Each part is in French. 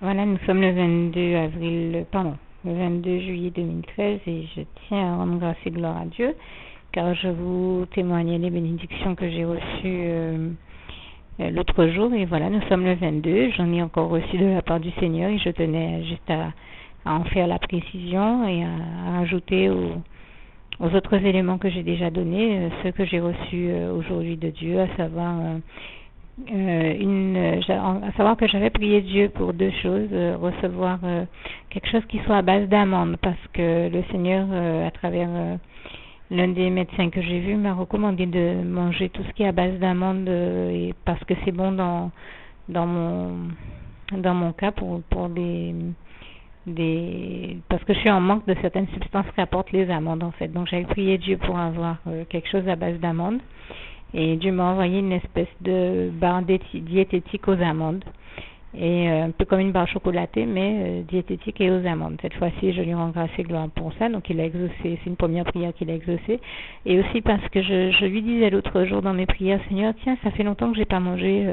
Voilà, nous sommes le 22 avril, pardon, le 22 juillet 2013 et je tiens à rendre grâce et gloire à Dieu car je vous témoignais les bénédictions que j'ai reçues l'autre jour et voilà, nous sommes le 22, j'en ai encore reçu de la part du Seigneur et je tenais juste à en faire la précision et à ajouter aux autres éléments que j'ai déjà donnés, ceux que j'ai reçus aujourd'hui de Dieu, à savoir à savoir que j'avais prié Dieu pour deux choses, recevoir quelque chose qui soit à base d'amandes, parce que le Seigneur, à travers l'un des médecins que j'ai vu, m'a recommandé de manger tout ce qui est à base d'amandes, et parce que c'est bon dans mon cas pour parce que je suis en manque de certaines substances qu'apportent les amandes en fait. Donc j'avais prié Dieu pour avoir quelque chose à base d'amandes. Et Dieu m'a envoyé une espèce de barre diététique aux amandes. Et un peu comme une barre chocolatée, mais diététique et aux amandes. Cette fois-ci, je lui rends grâce et gloire pour ça. Donc il a exaucé, c'est une première prière qu'il a exaucée. Et aussi parce que je lui disais l'autre jour dans mes prières, Seigneur, tiens, ça fait longtemps que j'ai pas mangé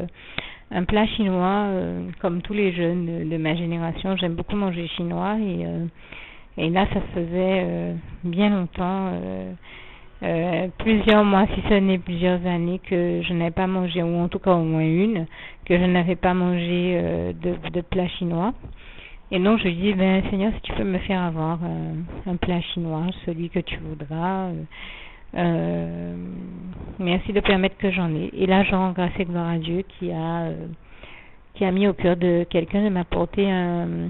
un plat chinois, comme tous les jeunes de ma génération. J'aime beaucoup manger chinois. Et là, ça faisait bien longtemps... plusieurs mois, si ce n'est plusieurs années, que je n'avais pas mangé, ou en tout cas au moins une, que je n'avais pas mangé de plat chinois. Et donc je lui dis, ben Seigneur, si tu peux me faire avoir un plat chinois, celui que tu voudras, merci de permettre que j'en ai. Et là, je rends grâce et gloire à Dieu qui a mis au cœur de quelqu'un de m'apporter un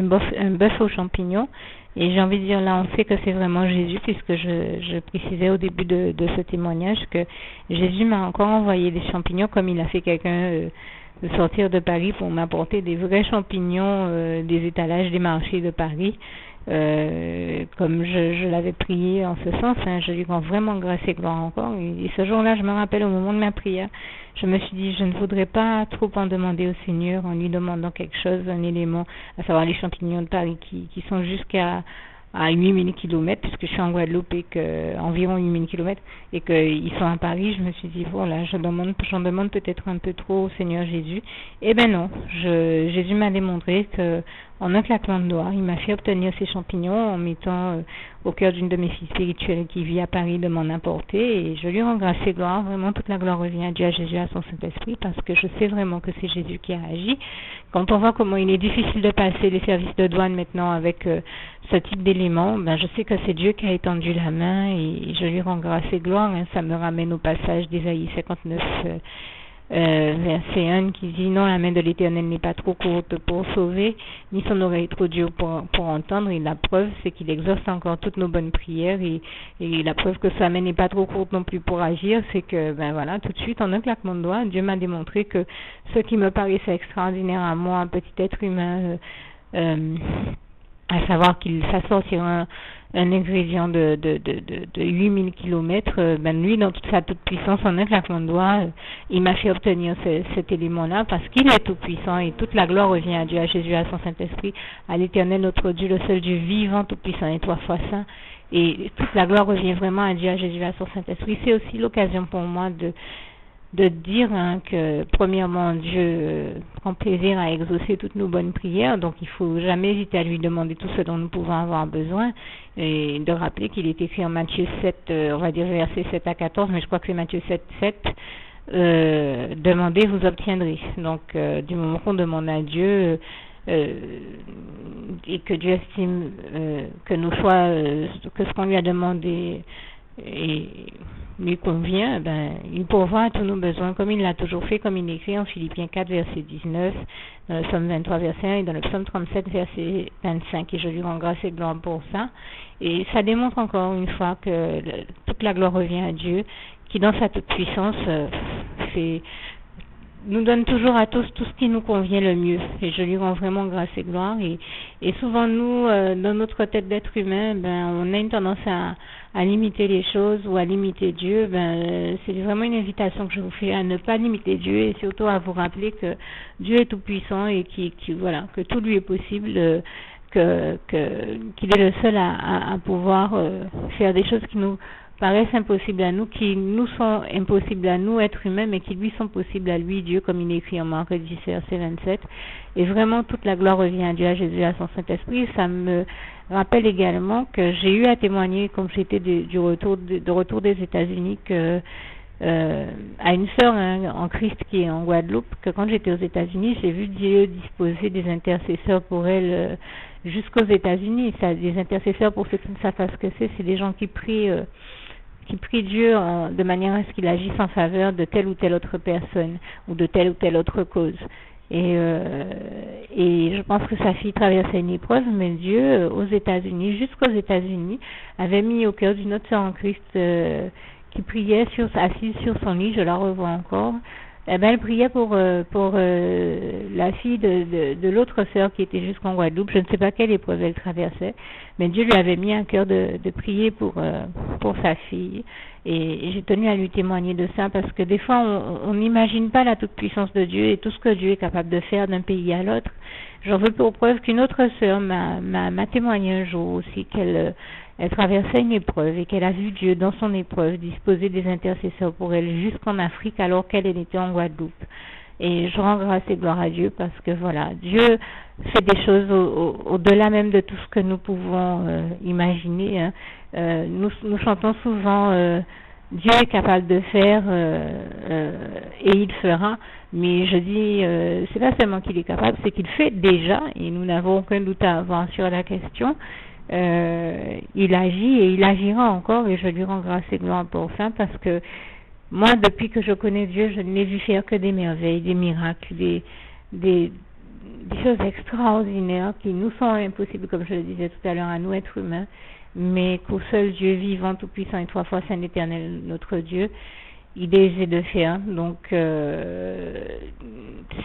bœuf aux champignons. Et j'ai envie de dire, là, on sait que c'est vraiment Jésus, puisque je précisais au début de ce témoignage que Jésus m'a encore envoyé des champignons, comme il a fait quelqu'un de sortir de Paris pour m'apporter des vrais champignons des étalages des marchés de Paris. Comme je l'avais prié en ce sens, je lui rends vraiment grâce et gloire encore. Et ce jour-là, je me rappelle au moment de ma prière, je me suis dit, je ne voudrais pas trop en demander au Seigneur en lui demandant quelque chose, un élément, à savoir les champignons de Paris qui sont jusqu'à 8000 km, puisque je suis en Guadeloupe et que environ 8000 km, et qu'ils sont à Paris. Je me suis dit, voilà, j'en demande peut-être un peu trop au Seigneur Jésus. Eh ben non, Jésus m'a démontré que en un claquement de doigts, il m'a fait obtenir ces champignons en mettant au cœur d'une de mes filles spirituelles qui vit à Paris de m'en apporter, et je lui rends grâce et gloire. Vraiment, toute la gloire revient à Dieu, à Jésus, à son Saint-Esprit, parce que je sais vraiment que c'est Jésus qui a agi. Quand on voit comment il est difficile de passer les services de douane maintenant avec ce type d'éléments, ben je sais que c'est Dieu qui a étendu la main, et je lui rends grâce et gloire. Ça me ramène au passage d'Ésaïe 59, verset 1, qui dit, non, la main de l'Éternel n'est pas trop courte pour sauver, ni son oreille trop dure pour entendre. Et la preuve, c'est qu'il exauce encore toutes nos bonnes prières, et la preuve que sa main n'est pas trop courte non plus pour agir, c'est que, ben voilà, tout de suite, en un claquement de doigts, Dieu m'a démontré que ce qui me paraissait extraordinaire à moi, un petit être humain, à savoir qu'il s'assortira un ingrédient de 8000 km, ben lui, dans toute sa toute puissance, en un claquement de doigts, il m'a fait obtenir cet élément-là, parce qu'il est tout puissant, et toute la gloire revient à Dieu, à Jésus, à son Saint-Esprit, à l'Éternel, notre Dieu, le seul Dieu vivant, tout puissant et trois fois saint. Et toute la gloire revient vraiment à Dieu, à Jésus, à son Saint-Esprit. C'est aussi l'occasion pour moi de dire que premièrement Dieu prend plaisir à exaucer toutes nos bonnes prières, donc il faut jamais hésiter à lui demander tout ce dont nous pouvons avoir besoin, et de rappeler qu'il est écrit en Matthieu 7, on va dire versets 7 à 14, mais je crois que c'est Matthieu 7, 7, demandez, vous obtiendrez. Donc du moment qu'on demande à Dieu, et que Dieu estime que nos choix, que ce qu'on lui a demandé et lui convient, ben, il pourvoit à tous nos besoins, comme il l'a toujours fait, comme il écrit en Philippiens 4, verset 19, dans le psaume 23, verset 1, et dans le psaume 37, verset 25, et je lui rends grâce et gloire pour ça. Et ça démontre encore une fois que toute la gloire revient à Dieu, qui dans sa toute puissance nous donne toujours à tous tout ce qui nous convient le mieux, et je lui rends vraiment grâce et gloire. Et souvent nous, dans notre tête d'être humain, ben on a une tendance à limiter les choses ou à limiter Dieu. Ben c'est vraiment une invitation que je vous fais à ne pas limiter Dieu, et surtout à vous rappeler que Dieu est tout puissant, et voilà, que tout lui est possible, qu'il est le seul à pouvoir faire des choses paraissent impossibles à nous, qui nous sont impossibles à nous, êtres humains, mais qui lui sont possibles à lui, Dieu, comme il est écrit en Marc 10, verset 27. Et vraiment, toute la gloire revient à Dieu, à Jésus, à son Saint-Esprit. Ça me rappelle également que j'ai eu à témoigner, comme j'étais de retour des États-Unis, que à une sœur en Christ qui est en Guadeloupe, que quand j'étais aux États-Unis, j'ai vu Dieu disposer des intercesseurs pour elle jusqu'aux États-Unis. Ça, des intercesseurs, pour ceux qui ne savent pas ce que c'est des gens qui prient Dieu de manière à ce qu'il agisse en faveur de telle ou telle autre personne ou de telle ou telle autre cause. Et je pense que sa fille traversait une épreuve, mais Dieu, aux États-Unis, jusqu'aux États-Unis, avait mis au cœur d'une autre sœur en Christ qui priait assise sur son lit, je la revois encore. Eh ben, elle priait pour la fille de l'autre sœur qui était jusqu'en Guadeloupe. Je ne sais pas quelle épreuve elle traversait, mais Dieu lui avait mis à cœur de prier pour sa fille. Et j'ai tenu à lui témoigner de ça parce que des fois on n'imagine pas la toute puissance de Dieu et tout ce que Dieu est capable de faire d'un pays à l'autre. J'en veux pour preuve qu'une autre sœur m'a témoigné un jour aussi qu'elle traversait une épreuve et qu'elle a vu Dieu dans son épreuve disposer des intercesseurs pour elle jusqu'en Afrique alors qu'elle était en Guadeloupe. Et je rends grâce et gloire à Dieu parce que voilà, Dieu fait des choses au-delà même de tout ce que nous pouvons imaginer. Hein. Nous chantons souvent Dieu est capable de faire et il fera. Mais je dis, c'est pas seulement qu'il est capable, c'est qu'il fait déjà et nous n'avons aucun doute à avoir sur la question. Il agit et il agira encore et je lui rends grâce et gloire pour ça parce que moi, depuis que je connais Dieu, je ne l'ai vu faire que des merveilles, des miracles, des choses extraordinaires qui nous sont impossibles, comme je le disais tout à l'heure, à nous, êtres humains, mais qu'au seul Dieu vivant, tout-puissant et trois fois saint éternel, notre Dieu, il désire de faire. Donc,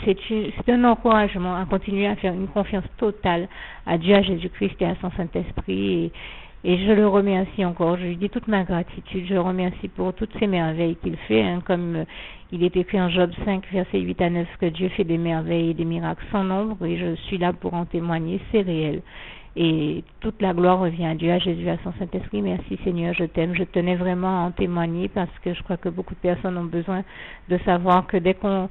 c'est un encouragement à continuer à faire une confiance totale à Dieu, à Jésus-Christ et à son Saint-Esprit. Et je le remercie encore, je lui dis toute ma gratitude, je le remercie pour toutes ces merveilles qu'il fait, hein, comme il est écrit en Job 5, versets 8 à 9, que Dieu fait des merveilles et des miracles sans nombre, et je suis là pour en témoigner, c'est réel. Et toute la gloire revient à Dieu, à Jésus, à son Saint-Esprit. Merci Seigneur, je t'aime. Je tenais vraiment à en témoigner parce que je crois que beaucoup de personnes ont besoin de savoir que dès qu'on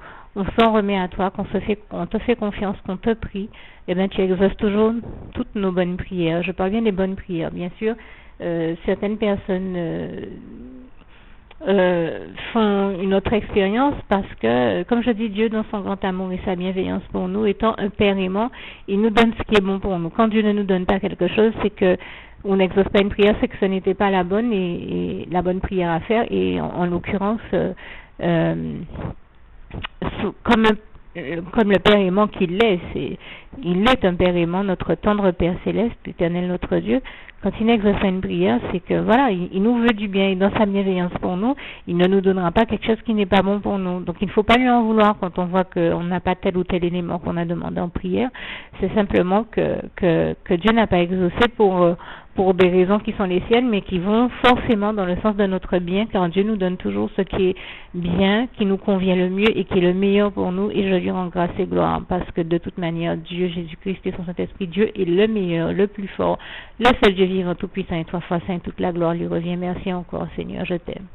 s'en remet à toi, qu'on te fait confiance, qu'on te prie, eh bien tu exauces toujours toutes nos bonnes prières. Je parle bien des bonnes prières, bien sûr. Certaines personnes font une autre expérience parce que, comme je dis, Dieu dans son grand amour et sa bienveillance pour nous, étant un père aimant, il nous donne ce qui est bon pour nous. Quand Dieu ne nous donne pas quelque chose, c'est que on n'exauce pas une prière, c'est que ce n'était pas la bonne et la bonne prière à faire. Et en l'occurrence, comme le Père aimant qu'il est, il est un Père aimant, notre tendre Père céleste, éternel notre Dieu. Quand il n'exauce pas une prière, c'est que voilà, il nous veut du bien et dans sa bienveillance pour nous, il ne nous donnera pas quelque chose qui n'est pas bon pour nous. Donc il ne faut pas lui en vouloir quand on voit qu'on n'a pas tel ou tel élément qu'on a demandé en prière. C'est simplement que Dieu n'a pas exaucé pour des raisons qui sont les siennes, mais qui vont forcément dans le sens de notre bien, car Dieu nous donne toujours ce qui est bien, qui nous convient le mieux et qui est le meilleur pour nous, et je lui rends grâce et gloire, parce que de toute manière, Dieu, Jésus-Christ et son Saint-Esprit, Dieu est le meilleur, le plus fort, le seul Dieu vivant, tout-puissant et trois fois saint, toute la gloire lui revient. Merci encore, Seigneur, je t'aime.